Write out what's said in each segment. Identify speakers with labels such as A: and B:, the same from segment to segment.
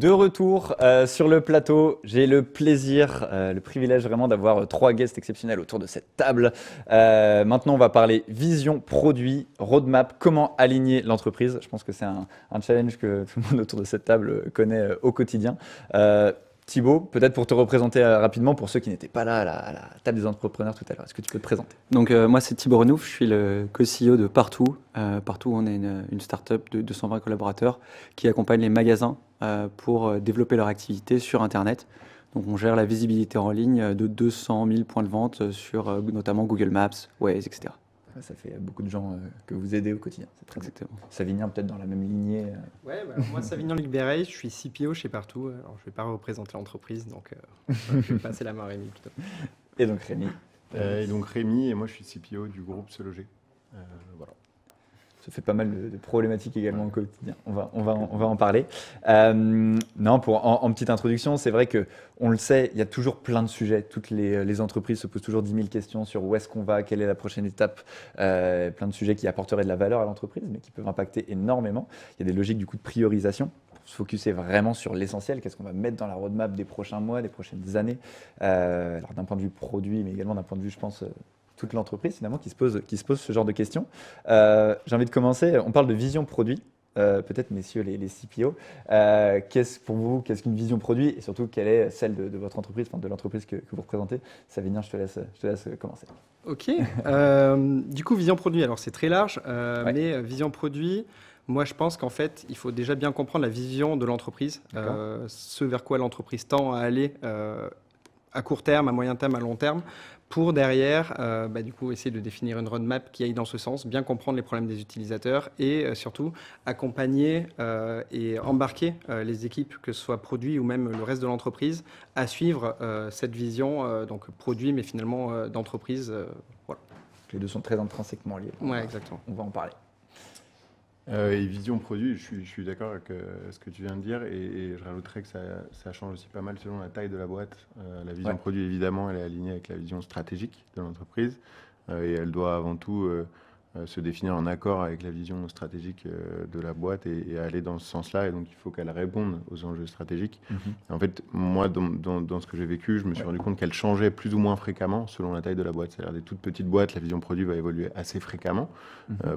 A: De retour sur le plateau, j'ai le plaisir, le privilège vraiment d'avoir trois guests exceptionnels autour de cette table. Maintenant, on va parler vision, produit, roadmap, comment aligner l'entreprise. Je pense que c'est un challenge que tout le monde autour de cette table connaît au quotidien. Thibaut, peut-être pour te représenter rapidement pour ceux qui n'étaient pas là à la table des entrepreneurs tout à l'heure, est-ce que tu peux te présenter?
B: Donc moi c'est Thibaut Renouf, je suis le co-CEO de Partout. Partout, on est une start-up de 220 collaborateurs qui accompagne les magasins pour développer leur activité sur Internet. Donc on gère la visibilité en ligne de 200 000 points de vente sur notamment Google Maps, Waze, etc.
A: Ça fait beaucoup de gens que vous aidez au quotidien. C'est très
B: Exactement.
A: Savinien, peut-être dans la même lignée.
C: Ouais, bah, alors moi, Savignan Luc Béreil, je suis CPO chez Partout. Alors, je ne vais pas représenter l'entreprise, donc je vais passer la main à Rémi plutôt.
A: Et donc Rémi.
D: Et donc Rémi, et moi je suis CPO du groupe Se Loger. Voilà.
A: Ça fait pas mal de problématiques également au quotidien. On va en parler. Non, en petite introduction, c'est vrai qu'on le sait, il y a toujours plein de sujets. Toutes les entreprises se posent toujours 10 000 questions sur où est-ce qu'on va, quelle est la prochaine étape. Plein de sujets qui apporteraient de la valeur à l'entreprise, mais qui peuvent impacter énormément. Il y a des logiques du coup de priorisation pour se focuser vraiment sur l'essentiel. Qu'est-ce qu'on va mettre dans la roadmap des prochains mois, des prochaines années. Alors d'un point de vue produit, mais également d'un point de vue, je pense, toute l'entreprise finalement qui se pose ce genre de questions. J'ai envie de commencer, on parle de vision produit, peut-être messieurs les CPO. Pour vous, qu'est-ce qu'une vision produit et surtout quelle est celle de votre entreprise, enfin de l'entreprise que vous représentez? Savinien, je te laisse commencer.
C: Ok, du coup vision produit, alors c'est très large,
A: Ouais.
C: mais vision produit, moi je pense qu'en fait il faut déjà bien comprendre la vision de l'entreprise, ce vers quoi l'entreprise tend à aller à court terme, à moyen terme, à long terme, pour derrière, du coup, essayer de définir une roadmap qui aille dans ce sens, bien comprendre les problèmes des utilisateurs et surtout accompagner et embarquer les équipes, que ce soit produit ou même le reste de l'entreprise, à suivre cette vision, donc produit, mais finalement d'entreprise. Voilà.
A: Les deux sont très intrinsèquement liés.
C: Ouais, exactement.
A: On va en parler.
D: Et vision produit, je suis d'accord avec ce que tu viens de dire et je rajouterais que ça change aussi pas mal selon la taille de la boîte. La vision produit, évidemment, elle est alignée avec la vision stratégique de l'entreprise et elle doit avant tout se définir en accord avec la vision stratégique de la boîte et aller dans ce sens-là. Et donc, il faut qu'elle réponde aux enjeux stratégiques. En fait, moi, dans ce que j'ai vécu, je me suis rendu compte qu'elle changeait plus ou moins fréquemment selon la taille de la boîte. C'est-à-dire des toutes petites boîtes, la vision produit va évoluer assez fréquemment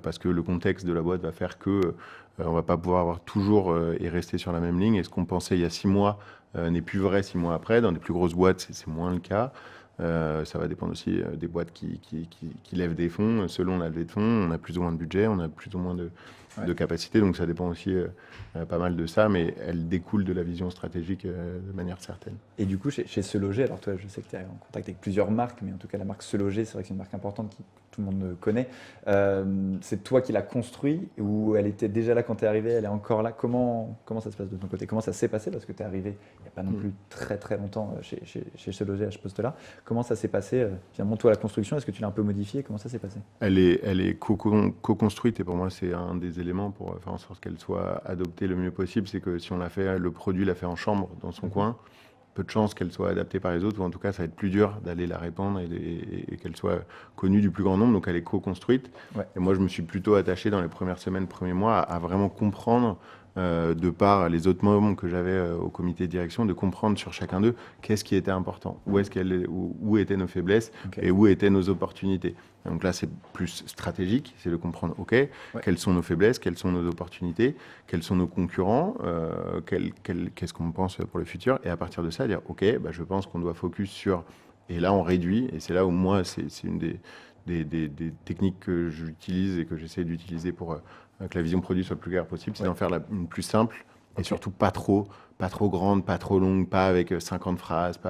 D: parce que le contexte de la boîte va faire que on va pas pouvoir avoir toujours et rester sur la même ligne. Et ce qu'on pensait il y a 6 mois n'est plus vrai 6 mois après. Dans des plus grosses boîtes, c'est moins le cas. Ça va dépendre aussi des boîtes qui lèvent des fonds. Selon la levée de fonds, on a plus ou moins de budget, on a plus ou moins de capacité. Donc ça dépend aussi pas mal de ça, mais elle découle de la vision stratégique de manière certaine.
A: Et du coup, chez Se Loger, alors toi, je sais que tu es en contact avec plusieurs marques, mais en tout cas, la marque Se Loger, c'est vrai que c'est une marque importante que tout le monde connaît. C'est toi qui l'as construit ou elle était déjà là quand tu es arrivé, elle est encore là? Comment ça se passe de ton côté? Comment ça s'est passé? Parce que tu es arrivé il n'y a pas non plus très très longtemps chez Se Loger à ce poste-là. Comment ça s'est passé? Finalement, toi, la construction, est-ce que tu l'as un peu modifiée? Comment ça s'est passé?
D: Elle est co-construite et pour moi, c'est un des éléments pour faire en sorte qu'elle soit adoptée le mieux possible. C'est que si on l'a fait, le produit l'a fait en chambre dans son coin, peu de chances qu'elle soit adaptée par les autres, ou en tout cas, ça va être plus dur d'aller la répandre et qu'elle soit connue du plus grand nombre. Donc, elle est co-construite.
A: Ouais.
D: Et moi, je me suis plutôt attaché dans les premières semaines, premiers mois, à vraiment comprendre, de par les autres membres que j'avais au comité de direction, de comprendre sur chacun d'eux qu'est-ce qui était important, où étaient nos faiblesses et où étaient nos opportunités. Donc là, c'est plus stratégique, c'est de comprendre, quelles sont nos faiblesses, quelles sont nos opportunités, quels sont nos concurrents, qu'est-ce qu'on pense pour le futur. Et à partir de ça, dire, je pense qu'on doit focus sur... Et là, on réduit, et c'est là où moi, c'est une des techniques que j'utilise et que j'essaie d'utiliser pour que la vision produit soit le plus claire possible, c'est d'en faire une plus simple et surtout pas trop grande, pas trop longue, pas avec 50 phrases,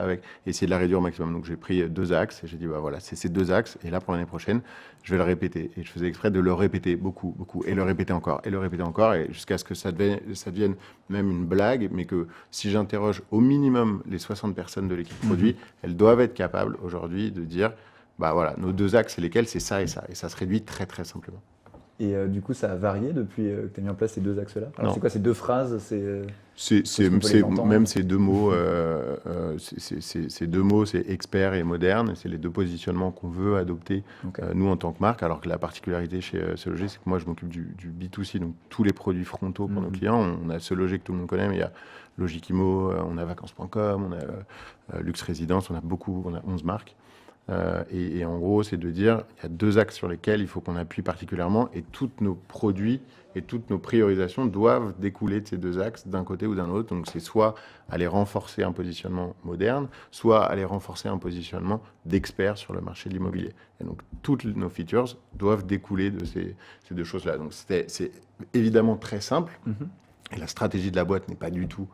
D: essayer de la réduire au maximum. Donc j'ai pris 2 axes et j'ai dit voilà, c'est ces 2 axes et là pour l'année prochaine, je vais le répéter. Et je faisais exprès de le répéter beaucoup et le répéter encore et jusqu'à ce que ça devienne même une blague, mais que si j'interroge au minimum les 60 personnes de l'équipe produit, elles doivent être capables aujourd'hui de dire voilà, nos 2 axes, c'est lesquels? C'est ça et ça. Et ça se réduit très très simplement.
A: Et du coup, ça a varié depuis que tu as mis en place ces 2 axes-là? Alors,
D: Non.
A: c'est quoi ces 2 phrases?
D: Même ces 2 mots, ces 2 mots, c'est expert et moderne. C'est les 2 positionnements qu'on veut adopter, nous, en tant que marque. Alors que la particularité chez Se Loger, c'est que moi, je m'occupe du B2C, donc tous les produits frontaux pour nos clients. On a Se Loger que tout le monde connaît, mais il y a Logikimo, on a vacances.com, on a Luxe Résidence, on a 11 marques. Et en gros, c'est de dire, il y a 2 axes sur lesquels il faut qu'on appuie particulièrement et tous nos produits et toutes nos priorisations doivent découler de ces 2 axes d'un côté ou d'un autre. Donc, c'est soit aller renforcer un positionnement moderne, soit aller renforcer un positionnement d'expert sur le marché de l'immobilier. Et donc, toutes nos features doivent découler de ces 2 choses-là. Donc, c'est évidemment très simple. Et la stratégie de la boîte n'est pas du tout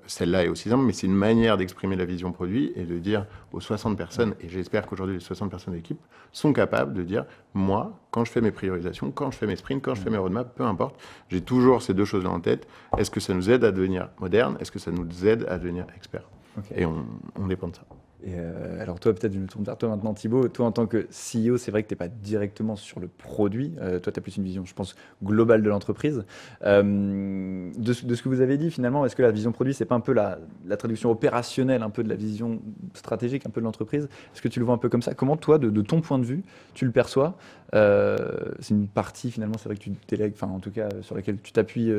D: celle-là est aussi simple, mais c'est une manière d'exprimer la vision produit et de dire aux 60 personnes, et j'espère qu'aujourd'hui les 60 personnes de l'équipe sont capables de dire, moi, quand je fais mes priorisations, quand je fais mes sprints, quand je fais mes roadmaps, peu importe, j'ai toujours ces 2 choses-là en tête. Est-ce que ça nous aide à devenir moderne? Est-ce que ça nous aide à devenir expert? Et on dépend de ça.
A: Et alors toi, peut-être je me tourne vers toi maintenant, Thibaut. Toi, en tant que CEO, c'est vrai que tu n'es pas directement sur le produit. Toi, tu as plus une vision, je pense, globale de l'entreprise. De ce que vous avez dit, finalement, est-ce que la vision produit, c'est pas un peu la traduction opérationnelle, un peu de la vision stratégique, un peu de l'entreprise? Est-ce que tu le vois un peu comme ça? Comment toi, de ton point de vue, tu le perçois? C'est une partie, finalement, c'est vrai que tu délègues, enfin, en tout cas, sur laquelle tu t'appuies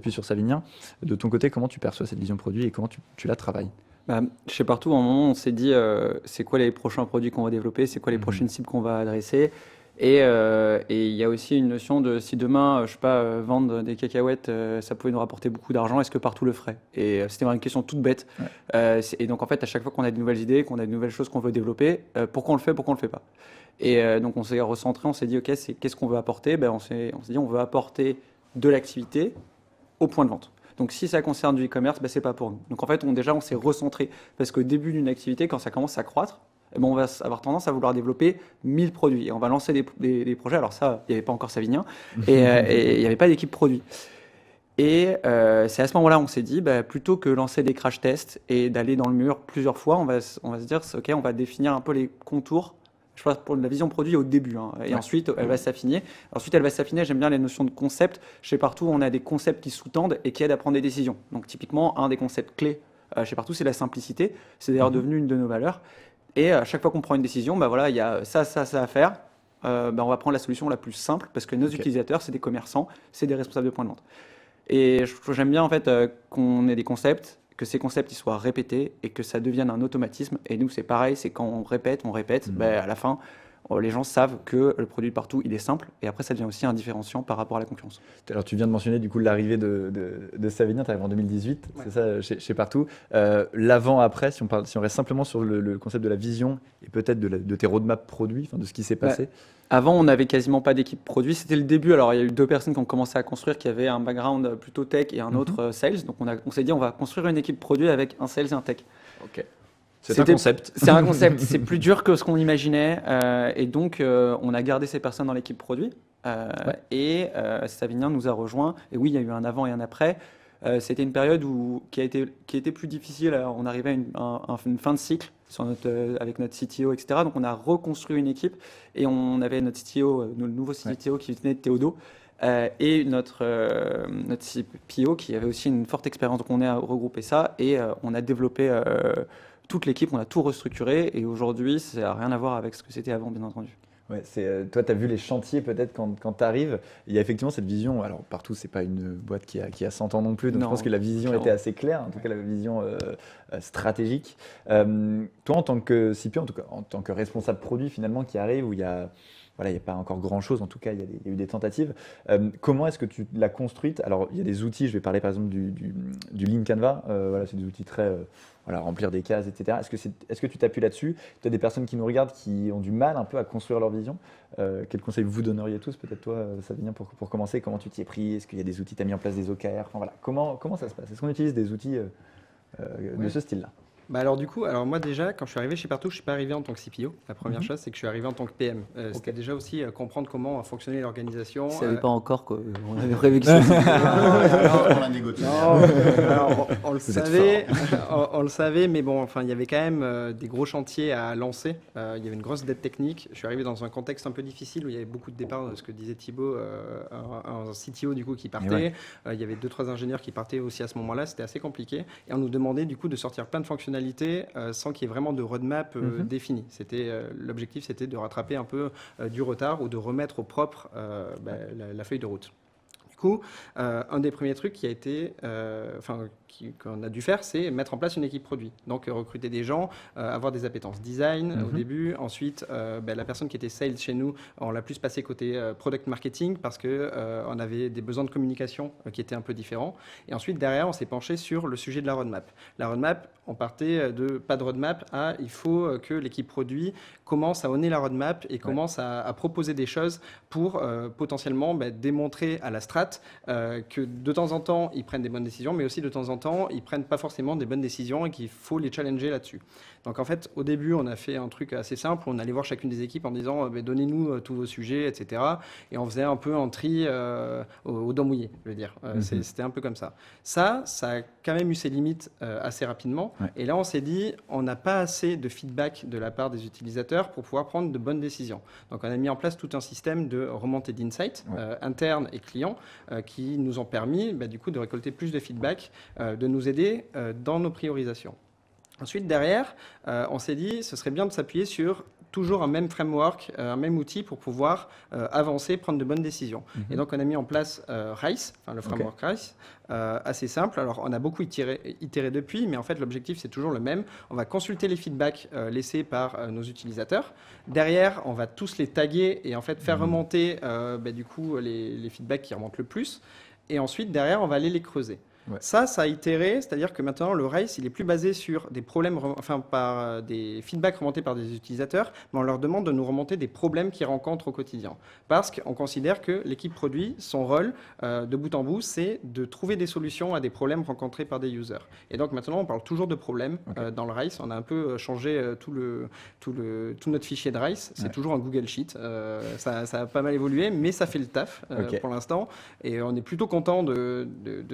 A: sur Savinien. De ton côté, comment tu perçois cette vision produit et comment tu la travailles?
B: Chez Partout, à un moment, on s'est dit c'est quoi les prochains produits qu'on va développer, c'est quoi les prochaines cibles qu'on va adresser. Et il y a aussi une notion de si demain, je sais pas, vendre des cacahuètes, ça pouvait nous rapporter beaucoup d'argent, est-ce que Partout le ferait? Et c'était une question toute bête. Et donc en fait, à chaque fois qu'on a de nouvelles idées, qu'on a de nouvelles choses qu'on veut développer, pourquoi on le fait, pourquoi on le fait pas? Et donc on s'est recentré, on s'est dit ok, qu'est-ce qu'on veut apporter? On s'est dit on veut apporter de l'activité au point de vente. Donc si ça concerne du e-commerce, c'est pas pour nous. Donc en fait, on s'est recentré parce qu'au début d'une activité, quand ça commence à croître, on va avoir tendance à vouloir développer 1000 produits et on va lancer des projets. Alors ça, il n'y avait pas encore Savinien et il n'y avait pas d'équipe produit. Et c'est à ce moment-là on s'est dit, plutôt que lancer des crash tests et d'aller dans le mur plusieurs fois, on va se dire, ok, on va définir un peu les contours. Je pense pour la vision produit au début, et ensuite elle va s'affiner. J'aime bien les notions de concept. Chez Partout, on a des concepts qui sous-tendent et qui aident à prendre des décisions. Donc typiquement, un des concepts clés chez Partout, c'est la simplicité. C'est d'ailleurs devenu une de nos valeurs. Et à chaque fois qu'on prend une décision, il y a ça à faire. On va prendre la solution la plus simple parce que nos utilisateurs, c'est des commerçants, c'est des responsables de points de vente. Et j'aime bien en fait qu'on ait des concepts, que ces concepts ils soient répétés et que ça devienne un automatisme. Et nous, c'est pareil, c'est quand on répète, à la fin, les gens savent que le produit de Partout, il est simple. Et après, ça devient aussi un différenciant par rapport à la concurrence.
A: Alors, tu viens de mentionner du coup l'arrivée de Savinien, tu arrives en 2018, c'est ça, chez Partout. L'avant-après, si on reste simplement sur le concept de la vision et peut-être de tes roadmaps produits, de ce qui s'est passé.
B: Avant, on n'avait quasiment pas d'équipe produit. C'était le début. Alors, il y a eu 2 personnes qui ont commencé à construire, qui avaient un background plutôt tech et un autre sales. Donc, on s'est dit, on va construire une équipe produit avec un sales et un tech.
A: Ok. C'est un concept.
B: C'est un concept. C'est plus dur que ce qu'on imaginait. Et donc, on a gardé ces personnes dans l'équipe produit. Et Savinien nous a rejoints. Et oui, il y a eu un avant et un après. C'était une période qui était plus difficile. On arrivait à une fin de cycle avec notre CTO, etc. Donc, on a reconstruit une équipe et on avait notre CTO, le nouveau CTO qui venait de Théodo, et notre CPO qui avait aussi une forte expérience. Donc, on a regroupé ça et on a développé toute l'équipe, on a tout restructuré et aujourd'hui, ça n'a rien à voir avec ce que c'était avant, bien entendu.
A: Ouais, toi, tu as vu les chantiers peut-être quand tu arrives. Il y a effectivement cette vision. Alors, Partout, ce n'est pas une boîte qui a 100 ans non plus. Donc, je pense que la vision était assez claire, en tout cas la vision stratégique. Toi, en tant que CPO, en tout cas en tant que responsable produit finalement qui arrive, où il n'y a pas encore grand-chose, en tout cas, il y a eu des tentatives. Comment est-ce que tu l'as construite? Alors, il y a des outils, je vais parler par exemple du Lean Canva. C'est des outils très... remplir des cases, etc. Est-ce que tu t'appuies là-dessus? Tu as des personnes qui nous regardent qui ont du mal un peu à construire leur vision. Quel conseil vous donneriez tous? Peut-être toi, Savinien, pour commencer, comment tu t'y es pris? Est-ce qu'il y a des outils, tu as mis en place des OKR? Comment ça se passe? Est-ce qu'on utilise des outils de ce style-là?
C: Alors moi déjà, quand je suis arrivé chez Partout, je ne suis pas arrivé en tant que CPO. La première chose, c'est que je suis arrivé en tant que PM. C'était déjà aussi comprendre comment fonctionnait l'organisation.
B: Je ne savais pas encore qu'on avait prévu que ça.
D: On l'a négocié.
C: On le savait, on le savait, mais bon, il y avait quand même des gros chantiers à lancer. Il y avait une grosse dette technique. Je suis arrivé dans un contexte un peu difficile où il y avait beaucoup de départs, ce que disait Thibaut, un CTO du coup qui partait. Il y avait 2-3 ingénieurs qui partaient aussi à ce moment-là. C'était assez compliqué. Et on nous demandait du coup de sortir plein de fonctionnalités sans qu'il y ait vraiment de roadmap défini. L'objectif, c'était de rattraper un peu du retard ou de remettre au propre la feuille de route. Du coup, un des premiers trucs qui a été, qu'on a dû faire, c'est mettre en place une équipe produit. Donc, recruter des gens, avoir des appétences design au début. Ensuite, la personne qui était sales chez nous, on l'a plus passé côté product marketing parce qu'on avait des besoins de communication qui étaient un peu différents. Et ensuite, derrière, on s'est penché sur le sujet de la roadmap. La roadmap, on partait de pas de roadmap à il faut que l'équipe produit commence à owner la roadmap et commence à proposer des choses pour potentiellement démontrer à la strat que de temps en temps, ils prennent des bonnes décisions, mais aussi de temps en temps, ils ne prennent pas forcément des bonnes décisions et qu'il faut les challenger là-dessus. Donc en fait, au début, on a fait un truc assez simple. On allait voir chacune des équipes en disant donnez-nous tous vos sujets, etc. Et on faisait un peu un tri au doigt mouillé, je veux dire. C'était un peu comme ça. Ça a quand même eu ses limites assez rapidement. Ouais. Et là, on s'est dit, on n'a pas assez de feedback de la part des utilisateurs pour pouvoir prendre de bonnes décisions. Donc on a mis en place tout un système de remontée d'insight interne et client qui nous ont permis du coup de récolter plus de feedback, de nous aider dans nos priorisations. Ensuite, derrière, on s'est dit ce serait bien de s'appuyer sur toujours un même framework, un même outil pour pouvoir avancer, prendre de bonnes décisions. Et donc, on a mis en place RICE, le framework RICE, assez simple. Alors, on a beaucoup itéré depuis, mais en fait, l'objectif, c'est toujours le même. On va consulter les feedbacks laissés par nos utilisateurs. Derrière, on va tous les taguer et en fait faire remonter du coup les feedbacks qui remontent le plus. Et ensuite, derrière, on va aller les creuser. Ouais. Ça a itéré, c'est-à-dire que maintenant, le RICE, il est plus basé sur des problèmes, par des feedbacks remontés par des utilisateurs, mais on leur demande de nous remonter des problèmes qu'ils rencontrent au quotidien. Parce qu'on considère que l'équipe produit, son rôle, de bout en bout, c'est de trouver des solutions à des problèmes rencontrés par des users. Et donc maintenant, on parle toujours de problèmes dans le RICE. On a un peu changé tout notre fichier de RICE. C'est toujours un Google Sheet. Ça a pas mal évolué, mais ça fait le taf pour l'instant. Et on est plutôt content de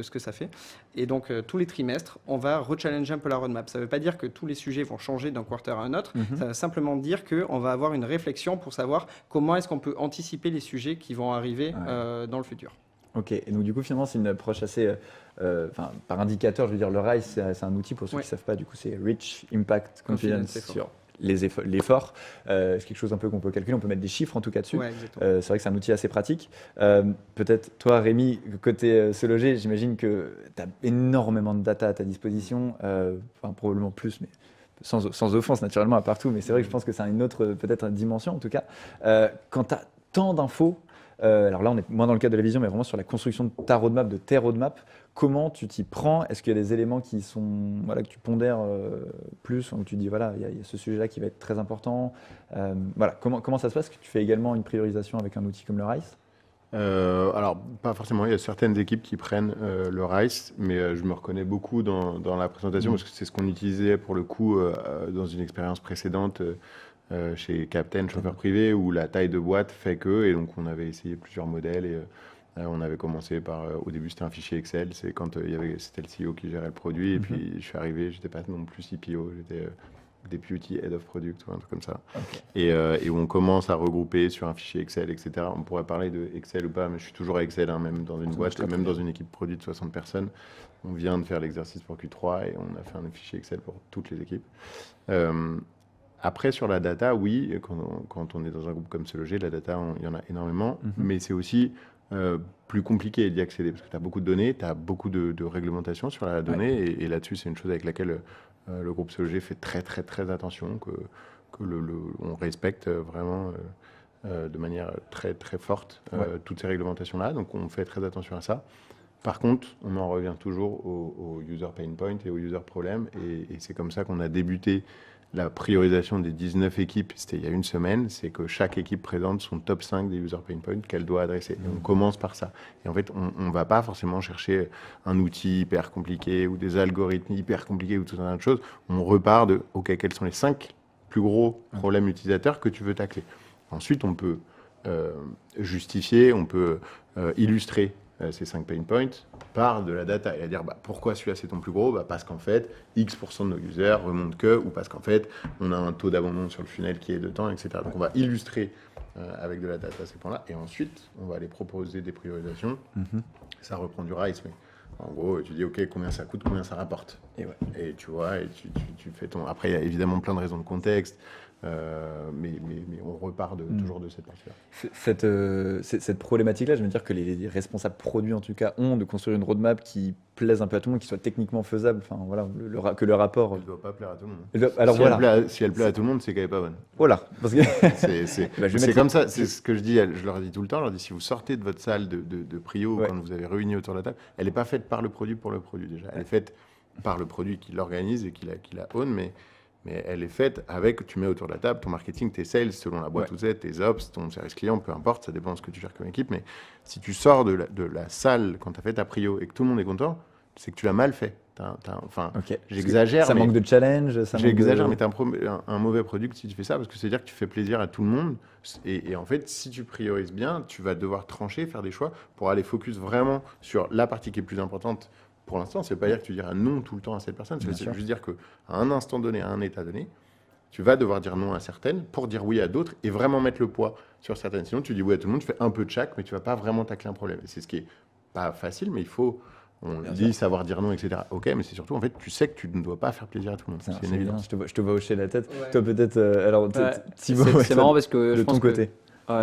C: ce que ça fait. Et donc, tous les trimestres, on va rechallenger un peu la roadmap. Ça ne veut pas dire que tous les sujets vont changer d'un quarter à un autre. Ça veut simplement dire qu'on va avoir une réflexion pour savoir comment est-ce qu'on peut anticiper les sujets qui vont arriver dans le futur.
A: Ok, et donc du coup, finalement, c'est une approche assez... par indicateur, je veux dire, le RICE, c'est un outil, pour ceux qui ne savent pas, du coup, c'est Rich Impact Confidence sur l'effort. C'est quelque chose un peu qu'on peut calculer, on peut mettre des chiffres en tout cas dessus.
C: Ouais,
A: c'est vrai que c'est un outil assez pratique. Peut-être toi, Rémi, côté Se Loger, j'imagine que tu as énormément de data à ta disposition, probablement plus, mais sans offense naturellement à partout, mais c'est vrai que je pense que c'est une autre peut-être dimension en tout cas. Quand tu as tant d'infos, alors là on est moins dans le cadre de la vision, mais vraiment sur la construction de ta roadmap, de tes roadmaps, comment tu t'y prends? Est-ce qu'il y a des éléments qui sont, que tu pondères plus, où tu dis il y a ce sujet-là qui va être très important? Comment ça se passe? Est-ce que tu fais également une priorisation avec un outil comme le RICE?
D: Alors, pas forcément. Il y a certaines équipes qui prennent le RICE, mais je me reconnais beaucoup dans la présentation parce que c'est ce qu'on utilisait pour le coup dans une expérience précédente chez Captain, chauffeur privé, où la taille de boîte fait que, et donc on avait essayé plusieurs modèles et on avait commencé par, au début c'était un fichier Excel, c'est quand c'était le CEO qui gérait le produit, et puis je suis arrivé, j'étais pas non plus CPO, j'étais Deputy Head of Product ou un truc comme ça. Okay. Et où on commence à regrouper sur un fichier Excel, etc. On pourrait parler de Excel ou pas, mais je suis toujours à Excel, même dans une boîte, même dans une équipe produit de 60 personnes. On vient de faire l'exercice pour Q3 et on a fait un fichier Excel pour toutes les équipes. Après, sur la data, oui, quand on est dans un groupe comme Se Loger, la data, il y en a énormément, mais c'est aussi plus compliqué d'y accéder parce que tu as beaucoup de données, tu as beaucoup de réglementations sur la donnée, et là-dessus, c'est une chose avec laquelle le groupe Se Loger fait très, très, très attention, on respecte vraiment de manière très, très forte toutes ces réglementations-là, donc on fait très attention à ça. Par contre, on en revient toujours au user pain point et au user problem, et c'est comme ça qu'on a débuté la priorisation des 19 équipes, c'était il y a une semaine, c'est que chaque équipe présente son top 5 des user pain points qu'elle doit adresser. Et on commence par ça. Et en fait, on ne va pas forcément chercher un outil hyper compliqué ou des algorithmes hyper compliqués ou tout un tas de choses. On repart de, OK, quels sont les 5 plus gros problèmes utilisateurs que tu veux tacler. Ensuite, on peut justifier, on peut illustrer ces 5 pain points par de la data et à dire pourquoi celui-là c'est ton plus gros, parce qu'en fait X% de nos users remontent que, ou parce qu'en fait on a un taux d'abandon sur le funnel qui est de temps, etc. Donc on va illustrer avec de la data ces points-là, et ensuite on va aller proposer des priorisations. Ça reprend du RICE, mais en gros tu dis OK, combien ça coûte, combien ça rapporte.
A: Et ouais.
D: Et tu vois, et tu fais ton. Après, il y a évidemment plein de raisons de contexte, mais on repart toujours de cette partie-là.
A: Cette problématique-là, je veux dire que les responsables produits, en tout cas, ont de construire une roadmap qui plaise un peu à tout le monde, qui soit techniquement faisable. Enfin, voilà, que le rapport.
D: Elle ne doit pas plaire à tout le monde.
A: Alors voilà.
D: Si elle plaît à tout le monde, c'est qu'elle n'est pas bonne.
A: Voilà. Parce que Bah, je vais
D: C'est
A: mettre
D: comme ça, c'est ce que je dis, je leur dis tout le temps, je leur dis si vous sortez de votre salle de prio,
A: Ouais.
D: quand vous avez réuni autour de la table, elle n'est pas faite par le produit pour le produit déjà. Elle est faite par le produit qui l'organise et qui la own, mais elle est faite avec, tu mets autour de la table ton marketing, tes sales, selon la boîte où c'est, tes ops, ton service client, peu importe, ça dépend de ce que tu gères comme équipe, mais si tu sors de la salle quand tu as fait ta prio et que tout le monde est content, c'est que tu l'as mal fait. Enfin,
A: Ok.
D: j'exagère,
A: Ça
D: mais
A: manque de challenge. Ça manque
D: j'exagère,
A: de...
D: mais tu as un mauvais produit si tu fais ça, parce que c'est-à-dire que tu fais plaisir à tout le monde. Et en fait, si tu priorises bien, tu vas devoir trancher, faire des choix pour aller focus vraiment sur la partie qui est plus importante. Pour l'instant, ça ne veut pas dire que tu diras non tout le temps à cette personne. Ça
A: Bien
D: veut
A: sûr.
D: juste dire qu'à un instant donné, à un état donné, tu vas devoir dire non à certaines pour dire oui à d'autres et vraiment mettre le poids sur certaines. Sinon, tu dis oui à tout le monde, tu fais un peu de chaque, mais tu ne vas pas vraiment tacler un problème. Et c'est ce qui n'est pas facile, mais il faut... On
A: Bien
D: dit
A: sûr.
D: savoir dire non, etc. Ok, mais c'est surtout, en fait, tu sais que tu ne dois pas faire plaisir à tout le monde.
A: C'est
D: C'est une
A: bien,
D: évidence.
A: je te vois hocher la tête.
C: Ouais.
A: Toi, peut-être. Alors, Thibaut,
B: C'est
A: toi,
B: marrant parce que
A: de
B: je
A: ton
B: pense que
A: côté.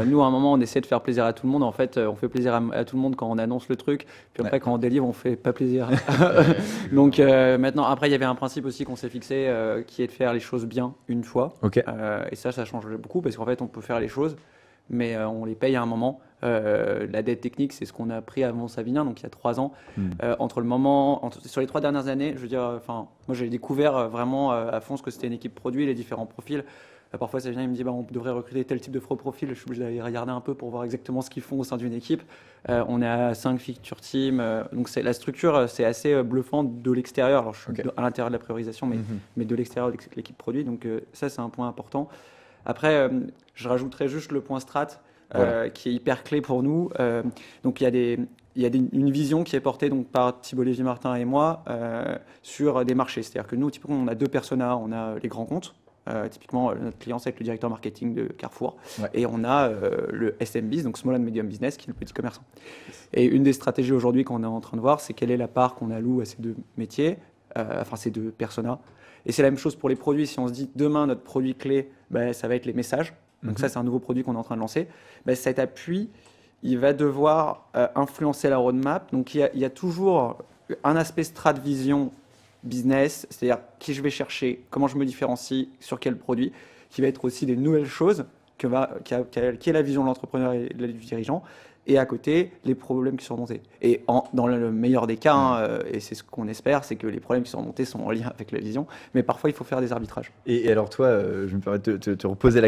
B: nous, à un moment, on essaie de faire plaisir à tout le monde. En fait, on fait plaisir à tout le monde quand on annonce le truc. Puis après, quand on délivre, on fait pas plaisir. Donc maintenant, après, il y avait un principe aussi qu'on s'est fixé qui est de faire les choses bien une fois.
A: Ok.
B: Et ça change beaucoup parce qu'en fait, on peut faire les choses, mais on les paye à un moment. La dette technique, c'est ce qu'on a appris avant Savinien, donc il y a 3 ans. Sur les 3 dernières années, je veux dire, moi j'ai découvert vraiment à fond ce que c'était une équipe produit, les différents profils. Parfois, Savinien il me dit on devrait recruter tel type de profil. Je suis obligé d'aller regarder un peu pour voir exactement ce qu'ils font au sein d'une équipe. On est à 5 feature teams, donc la structure, c'est assez bluffant de l'extérieur. Alors, je suis à l'intérieur de la priorisation, mais de l'extérieur de l'équipe produit. Donc, ça, c'est un point important. Après, je rajouterais juste le point strat. Qui est hyper clé pour nous. Donc il y a une vision qui est portée donc, par Thibaut Lévy-Martin et moi sur des marchés. C'est-à-dire que nous, typiquement, on a 2 personas. On a les grands comptes. Typiquement, notre client, c'est le directeur marketing de Carrefour.
A: Ouais.
B: Et on a le SMBs, donc Small and Medium Business, qui est le petit commerçant. Et une des stratégies aujourd'hui qu'on est en train de voir, c'est quelle est la part qu'on alloue à ces 2 métiers, ces 2 personas. Et c'est la même chose pour les produits. Si on se dit demain, notre produit clé, ça va être les messages. Donc ça, c'est un nouveau produit qu'on est en train de lancer. Cet appui, il va devoir influencer la roadmap. Donc il y a toujours un aspect strat vision business, c'est-à-dire qui je vais chercher, comment je me différencie, sur quel produit, qui va être aussi des nouvelles choses, qui est la vision de l'entrepreneur et du dirigeant. Et à côté, les problèmes qui sont remontés. Et dans le meilleur des cas, et c'est ce qu'on espère, c'est que les problèmes qui sont remontés sont en lien avec la vision. Mais parfois, il faut faire des arbitrages.
A: Et alors toi, je me permets de te poser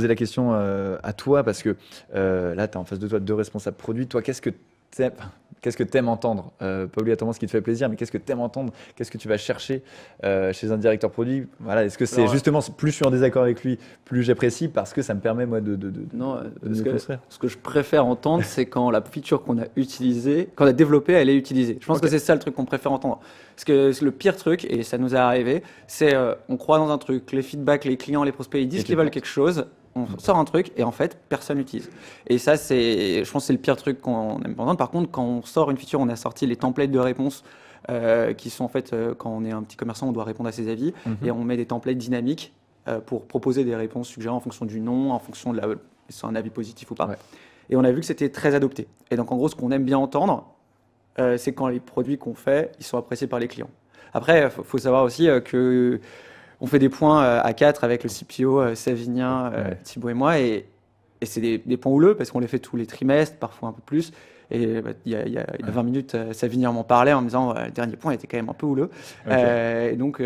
A: la question à toi, parce que là, tu as en face de toi 2 responsables produits. Toi, qu'est-ce que tu aimes entendre pas obligatoirement ce qui te fait plaisir, mais qu'est-ce que tu aimes entendre? Qu'est-ce que tu vas chercher chez un directeur produit? Voilà, est-ce que c'est justement, plus je suis en désaccord avec lui, plus j'apprécie, parce que ça me permet, moi, de mieux construire?
B: Ce que je préfère entendre, c'est quand la feature qu'on a utilisée, qu'on a développée, elle est utilisée. Je pense que c'est ça le truc qu'on préfère entendre. Parce que le pire truc, et ça nous est arrivé, c'est on croit dans un truc, les feedbacks, les clients, les prospects, ils disent qu'ils veulent quelque chose, on sort un truc et en fait, personne l'utilise. Et ça, je pense que c'est le pire truc qu'on aime pas entendre. Par contre, quand on sort une feature, on a sorti les templates de réponse qui sont en fait, quand on est un petit commerçant, on doit répondre à ses avis et on met des templates dynamiques pour proposer des réponses suggérées en fonction du nom, en fonction de si c'est un avis positif ou pas. Ouais. Et on a vu que c'était très adopté. Et donc, en gros, ce qu'on aime bien entendre, c'est quand les produits qu'on fait, ils sont appréciés par les clients. Après, il faut savoir aussi que on fait des points à 4 avec le CPO, Savinien, Thibaut et moi, et c'est des points houleux parce qu'on les fait tous les trimestres, parfois un peu plus. Et il y a 20 minutes, Savinien m'en parlait en me disant le dernier point était quand même un peu houleux. Et donc,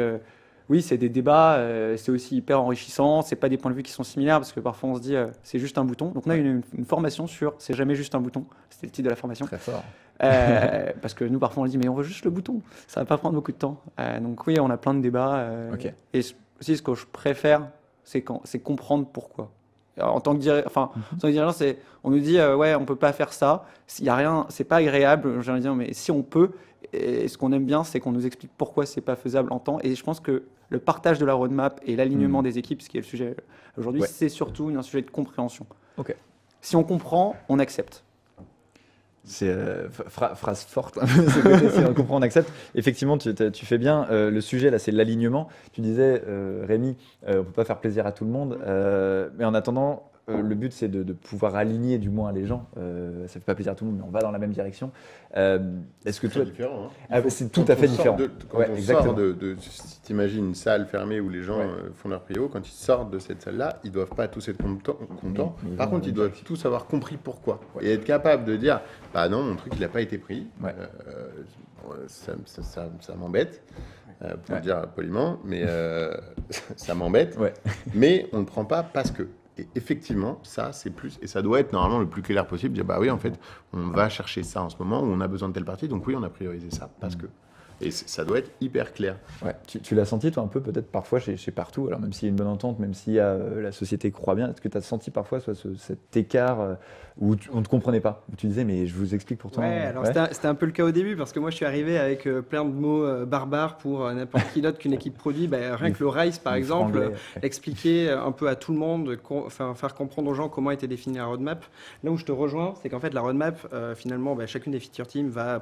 B: oui, c'est des débats, c'est aussi hyper enrichissant. C'est pas des points de vue qui sont similaires parce que parfois on se dit c'est juste un bouton. Donc on a une formation sur c'est jamais juste un bouton. C'était le titre de la formation.
A: Très fort.
B: Parce que nous parfois on dit mais on veut juste le bouton. Ça va pas prendre beaucoup de temps. Donc oui, on a plein de débats. Et aussi ce que je préfère, c'est comprendre pourquoi. Alors, en tant que dirigeant, on nous dit ouais, on peut pas faire ça. S'il y a rien, c'est pas agréable. J'ai envie de dire mais si on peut. Et ce qu'on aime bien, c'est qu'on nous explique pourquoi c'est pas faisable en temps. Et je pense que le partage de la roadmap et l'alignement des équipes, ce qui est le sujet aujourd'hui, c'est surtout un sujet de compréhension.
A: Okay.
B: Si on comprend, on accepte.
A: C'est phrase forte, ce côté, si on comprend, on accepte. Effectivement, tu fais bien. Le sujet, là, c'est l'alignement. Tu disais, Rémi, on ne peut pas faire plaisir à tout le monde. Mais en attendant, le but, c'est de pouvoir aligner du moins les gens. Ça ne fait pas plaisir à tout le monde, mais on va dans la même direction. Est-ce que toi...
D: C'est différent.
A: c'est tout à fait différent.
D: Quand
A: Ouais,
D: on
A: exactement.
D: sort si tu imagines une salle fermée où les gens font leur prio, quand ils sortent de cette salle-là, ils ne doivent pas tous être contents.
A: Mais
D: Par contre, ils doivent tous avoir compris pourquoi. Et être capable de dire, bah non, mon truc, il n'a pas été pris.
A: Ouais.
D: Ça m'embête, pour le dire poliment, mais ça m'embête.
A: Ouais.
D: Mais on ne le prend pas parce que. Et effectivement, ça, c'est plus, et ça doit être normalement le plus clair possible, dire bah oui, en fait, on va chercher ça en ce moment où on a besoin de telle partie, donc oui, on a priorisé ça parce que. Et ça doit être hyper clair.
A: Ouais. Tu l'as senti, toi, un peu, peut-être parfois chez Partout, alors même s'il y a une bonne entente, même si la société croit bien, est-ce que tu as senti parfois cet écart où on ne te comprenait pas, où tu disais, mais je vous explique pourtant.
C: Ouais, alors
A: Ouais.
C: c'était un peu le cas au début parce que moi je suis arrivé avec plein de mots barbares pour n'importe qui d'autre qu'une équipe produit. Rien que le RISE par
A: Le
C: exemple,
A: franglais, ouais.
C: expliquer un peu à tout le monde, faire comprendre aux gens comment était définie la roadmap. Là où je te rejoins, c'est qu'en fait la roadmap, finalement, chacune des feature teams va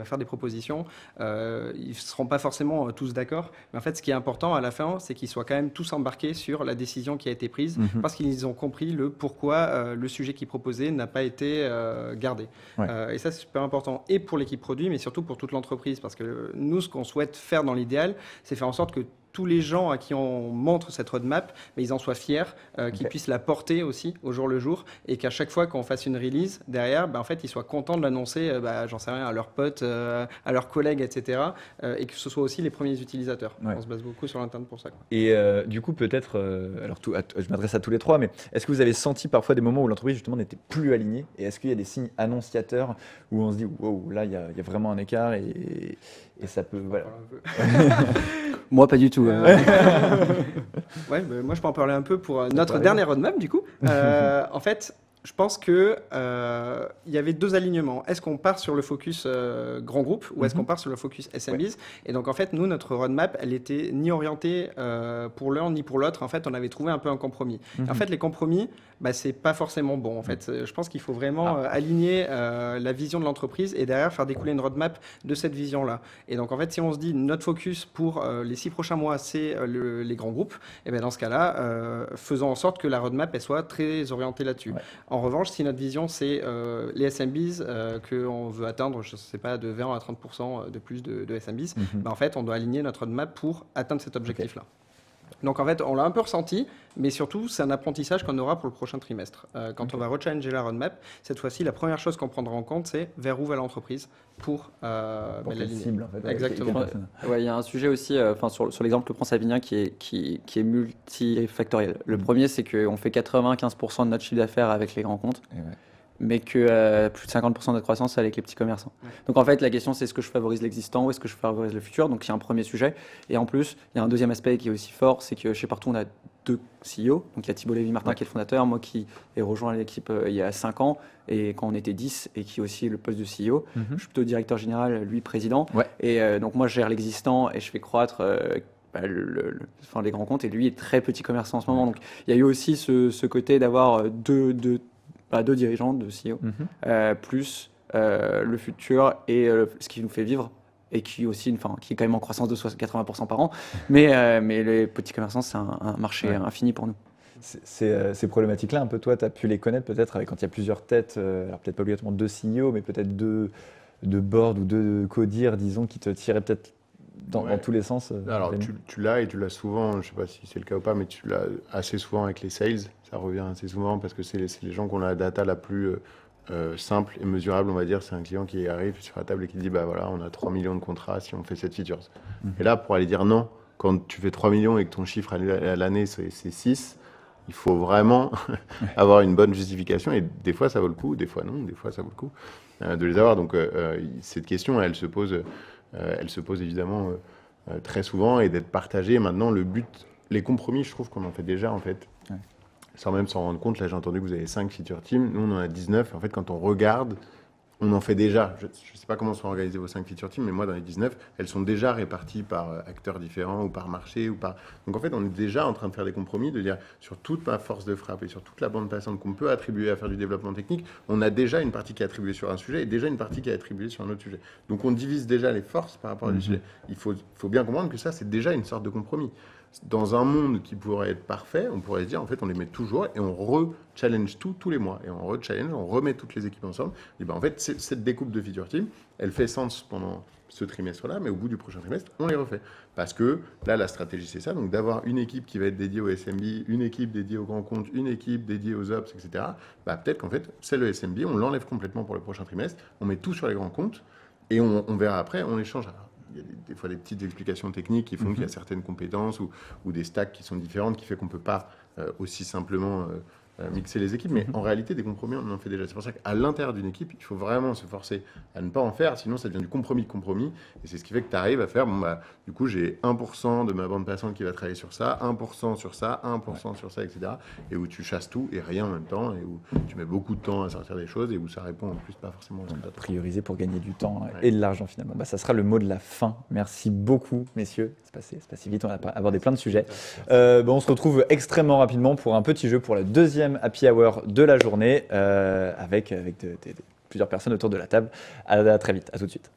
C: faire des propositions. Ils ne seront pas forcément tous d'accord, mais en fait ce qui est important à la fin, c'est qu'ils soient quand même tous embarqués sur la décision qui a été prise parce qu'ils ont compris le pourquoi le sujet qu'ils proposaient n'a pas été gardé.
A: Ouais.
C: Et ça, c'est super important, et pour l'équipe produit, mais surtout pour toute l'entreprise, parce que nous, ce qu'on souhaite faire dans l'idéal, c'est faire en sorte que tous les gens à qui on montre cette roadmap, mais ils en soient fiers, qu'ils puissent la porter aussi au jour le jour, et qu'à chaque fois qu'on fasse une release, derrière, en fait, ils soient contents de l'annoncer, j'en sais rien, à leurs potes, à leurs collègues, etc., et que ce soit aussi les premiers utilisateurs.
A: Ouais.
C: On se base beaucoup sur l'interne pour ça, quoi.
A: Et du coup, peut-être, alors je m'adresse à tous les trois, mais est-ce que vous avez senti parfois des moments où l'entreprise justement n'était plus alignée? Et est-ce qu'il y a des signes annonciateurs où on se dit, wow, là, il y a vraiment un écart et ça peut. Voilà.
B: Moi, pas du tout.
C: Ouais, moi je peux en parler un peu pour notre dernière roadmap du coup. En fait, je pense que il y avait deux alignements. Est-ce qu'on part sur le focus grand groupe ou est-ce qu'on part sur le focus SMBs? Et donc en fait, nous, notre roadmap, elle était ni orientée pour l'un ni pour l'autre. En fait, on avait trouvé un peu un compromis. En fait, les compromis, c'est pas forcément bon. En fait, je pense qu'il faut vraiment aligner la vision de l'entreprise et derrière faire découler une roadmap de cette vision-là. Et donc en fait, si on se dit notre focus pour les 6 prochains mois, c'est les grands groupes, et bien dans ce cas-là, faisons en sorte que la roadmap elle soit très orientée là-dessus.
A: Ouais.
C: En revanche, si notre vision c'est les SMBs qu'on veut atteindre, je ne sais pas, de 20 à 30% de plus de SMBs, en fait, on doit aligner notre roadmap pour atteindre cet objectif-là. Donc en fait, on l'a un peu ressenti, mais surtout, c'est un apprentissage qu'on aura pour le prochain trimestre. Quand on va rechallenger la roadmap, cette fois-ci, la première chose qu'on prendra en compte, c'est vers où va l'entreprise pour
A: quelle
C: l'aligner.
A: cible, en fait.
C: Exactement.
B: Ouais, il y a un sujet aussi, sur l'exemple que prend Savignin qui est multifactoriel. Le premier, c'est qu'on fait 95% de notre chiffre d'affaires avec les grands comptes, mais que plus de 50% de notre croissance c'est avec les petits commerçants. Ouais. Donc en fait, la question c'est est-ce que je favorise l'existant ou est-ce que je favorise le futur? Donc il y a un premier sujet. Et en plus, il y a un deuxième aspect qui est aussi fort, c'est que chez Partout, on a 2 CEO. Donc il y a Thibault Lévy-Martin qui est le fondateur, moi qui ai rejoint l'équipe il y a 5 ans, et quand on était 10, et qui est aussi le poste de CEO. Je suis plutôt directeur général, lui président. Ouais. Et donc moi je gère l'existant et je fais croître les grands comptes, et lui est très petit commerçant en ce moment. Donc il y a eu aussi ce côté d'avoir deux dirigeants, deux CEO, plus le futur et ce qui nous fait vivre, et qui aussi, qui est quand même en croissance de 80% par an. Mais les petits commerçants, c'est un marché infini pour nous.
A: Ces problématiques-là, un peu toi, tu as pu les connaître peut-être quand il y a plusieurs têtes, alors peut-être pas obligatoirement 2 CEO, mais peut-être 2 board ou 2 co-dires, disons, qui te tiraient peut-être dans tous les sens.
D: Alors tu l'as, et tu l'as souvent, je ne sais pas si c'est le cas ou pas, mais tu l'as assez souvent avec les sales. Ça revient assez souvent parce que c'est les gens qui ont la data la plus simple et mesurable, on va dire. C'est un client qui arrive sur la table et qui dit bah voilà, on a 3 millions de contrats si on fait cette feature. Et là, pour aller dire non, quand tu fais 3 millions et que ton chiffre à l'année c'est 6, il faut vraiment avoir une bonne justification, et des fois ça vaut le coup, des fois non, des fois ça vaut le coup de les avoir. Donc cette question, elle se pose évidemment très souvent, et d'être partagée. Maintenant, le but, les compromis, je trouve qu'on en fait déjà en fait. Sans même s'en rendre compte. Là, j'ai entendu que vous avez 5 feature teams. Nous, on en a 19. En fait, quand on regarde, On en fait déjà. Je ne sais pas comment sont organisées vos 5 feature teams, mais moi, dans les 19, elles sont déjà réparties par acteurs différents ou par marché. Donc, en fait, on est déjà en train de faire des compromis, de dire sur toute ma force de frappe et sur toute la bande passante qu'on peut attribuer à faire du développement technique, on a déjà une partie qui est attribuée sur un sujet et déjà une partie qui est attribuée sur un autre sujet. Donc, on divise déjà les forces par rapport à des sujets. Il faut bien comprendre que ça, c'est déjà une sorte de compromis. Dans un monde qui pourrait être parfait, on pourrait se dire, en fait, on les met toujours et on re-challenge tous les mois. Et on re-challenge, on remet toutes les équipes ensemble. Et ben, en fait, cette découpe de feature team, elle fait sens pendant ce trimestre-là, mais au bout du prochain trimestre, on les refait. Parce que là, la stratégie, c'est ça. Donc, d'avoir une équipe qui va être dédiée au SMB, une équipe dédiée aux grands comptes, une équipe dédiée aux ops, etc. Bah, peut-être qu'en fait, c'est le SMB, on l'enlève complètement pour le prochain trimestre, on met tout sur les grands comptes et on verra après, on les changera. Il y a des fois des petites explications techniques qui font qu'il y a certaines compétences ou des stacks qui sont différentes, qui fait qu'on ne peut pas aussi simplement mixer les équipes. Mais en réalité, des compromis, on en fait déjà. C'est pour ça qu'à l'intérieur d'une équipe, il faut vraiment se forcer à ne pas en faire, sinon ça devient du compromis de compromis. Et c'est ce qui fait que tu arrives à faire, du coup, j'ai 1% de ma bande passante qui va travailler sur ça, 1% sur ça, 1% sur ça, etc. Et où tu chasses tout et rien en même temps, et où tu mets beaucoup de temps à sortir des choses, et où ça répond en plus pas forcément aux résultats.
A: Prioriser pour gagner du temps et de l'argent finalement. Ça sera le mot de la fin. Merci beaucoup, messieurs. C'est passé vite, on a abordé plein de sujets. On se retrouve extrêmement rapidement pour un petit jeu pour la deuxième happy hour de la journée avec plusieurs personnes autour de la table. À très vite, à tout de suite.